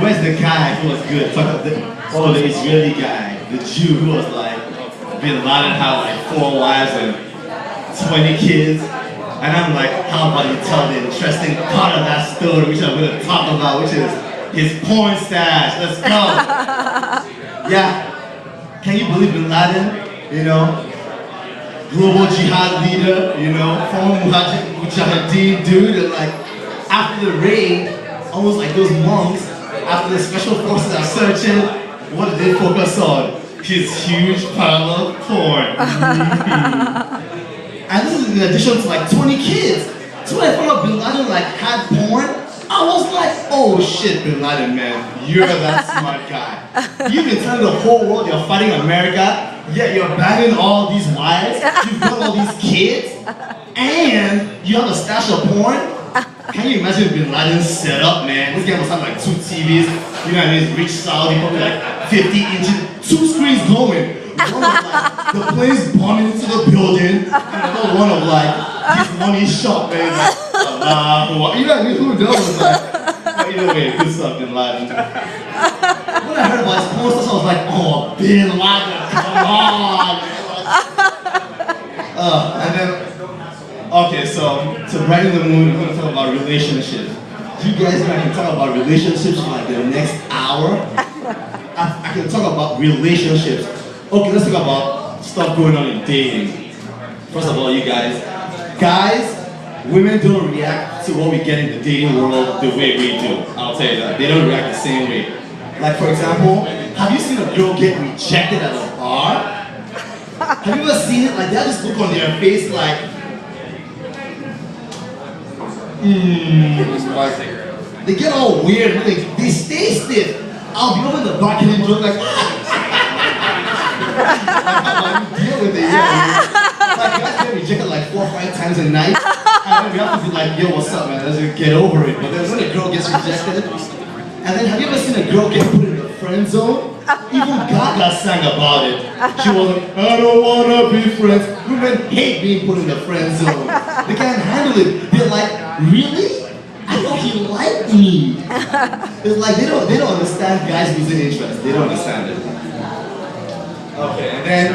Where's the guy who was good? The Israeli guy, the Jew who was like, Bin Laden had like 4 wives and 20 kids. And I'm like, how about you tell the interesting part of that story, which I'm going to talk about, which is his porn stash. Let's go. Yeah. Can you believe Bin Laden? You know, global jihad leader, you know, former mujahideen dude, and like after the raid, almost like those monks, after the special forces are searching, what did they focus on? His huge pile of porn. And this is in addition to like 20 kids. So when I found out Bin Laden like had porn, I was like, oh shit, Bin Laden, man, you're that smart guy. You've been telling the whole world you're fighting America, yet you're banging all these wives, you've got all these kids, and you have a stash of porn? Can you imagine Bin Laden's setup, man? This guy must have like 2 TVs, you know what I mean? Rich Saudi, probably like 50 inches, 2 screens going. One of like the planes bombing into the building, and another one of like his money shot, man. Like, you know what I mean? Who knows? Like, but either way, good stuff, Bin Laden. When I heard about his porn stuff, I was like, oh, Bin Laden, come on! And then, okay, so to brighten the mood, we're going to talk about relationships. Do you guys know I can talk about relationships for like the next hour? I can talk about relationships. Okay, let's talk about stuff going on in dating. First of all, you guys, women don't react to what we get in the dating world the way we do. I'll tell you that. They don't react the same way. Like, for example, have you seen a girl get rejected at a bar? Have you ever seen it? Like, they have this look on their face like, they get all weird, they stay stiff. I'll be over the bar killing joke like, like, how do you deal with it? Yeah, like, guys get rejected like 4 or 5 times a night, and then we have to be like, yo, what's up, man? Let's just get over it. But then when a girl gets rejected, and then have you ever seen a girl get put in the friend zone? Even Gaga sang about it. She was like, I don't wanna be friends. Women hate being put in the friend zone. They can't handle it. They're like, really? I thought he liked me. It's like they don't understand guys losing interest. They don't understand it. Okay, and then,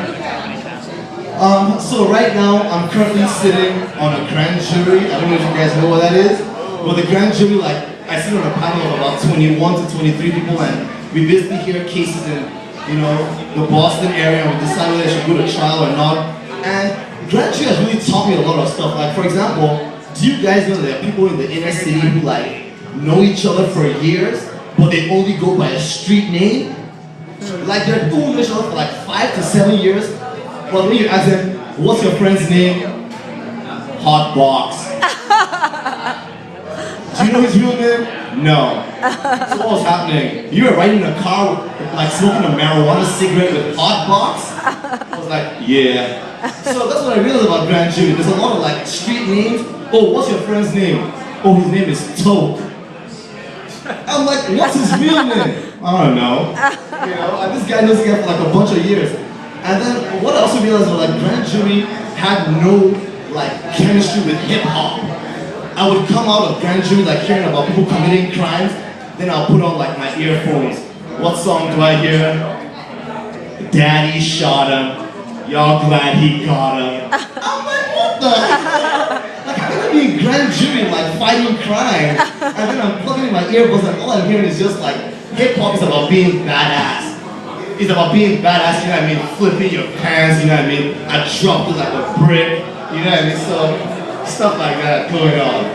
so right now I'm currently sitting on a grand jury. I don't know if you guys know what that is, but the grand jury, like, I sit on a panel of about 21 to 23 people, and we basically hear cases in, you know, the Boston area, and we decide whether they should go to trial or not. And grand jury has really taught me a lot of stuff. Like, for example, do you guys know that there are people in the inner city who like know each other for years, but they only go by a street name? Like they're known each other for like 5 to 7 years, but when you ask them, what's your friend's name? Hot Box. Do you know his real name? No. So what was happening? You were riding a car, like smoking a marijuana cigarette with Hot Box? I was like, yeah. So that's what I realized about grand jury. There's a lot of like street names. Oh, what's your friend's name? Oh, his name is Toke. I'm like, what's his real name? I don't know. You know, and this guy knows the guy for like a bunch of years. And then what I also realized was like grand jury had no like chemistry with hip hop. I would come out of grand jury like hearing about people committing crimes, then I'll put on like my earphones. What song do I hear? Daddy shot him. Y'all glad he got him. I'm like, what the heck? Like, I'm gonna be in grand jury, like, fighting crime, and then I'm plugging in my earbuds, and all I'm hearing is just, like, hip-hop is about being badass. It's about being badass, you know what I mean? Flipping your pants, you know what I mean? I dropped it like a brick, you know what I mean? So, stuff like that going on.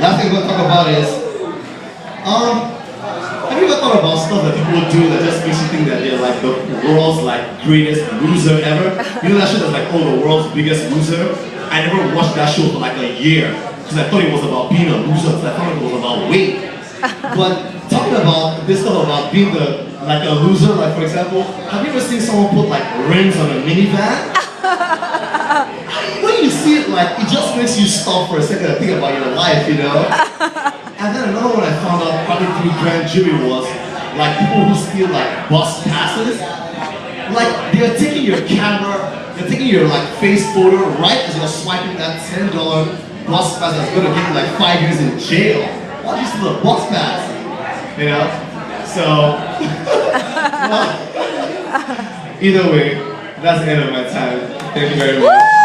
Last thing I'm gonna talk about is, have you ever thought about stuff that people do that just makes you think that they're like the world's like greatest loser ever? You know that show that's like, oh, the world's biggest loser? I never watched that show for like a year because I thought it was about being a loser, because I thought it was about weight. But talking about this stuff about being like a loser, like for example, have you ever seen someone put like rims on a minivan? When you see it, like, it just makes you stop for a second and think about your life, you know? And then another one I found out probably through grand jury was like people who steal like bus passes. Like they're taking your camera, they're taking your like face photo right as you're swiping that $10 bus pass that's gonna get you like 5 years in jail. Why you still a boss pass? You know? So, well, either way, that's the end of my time. Thank you very much.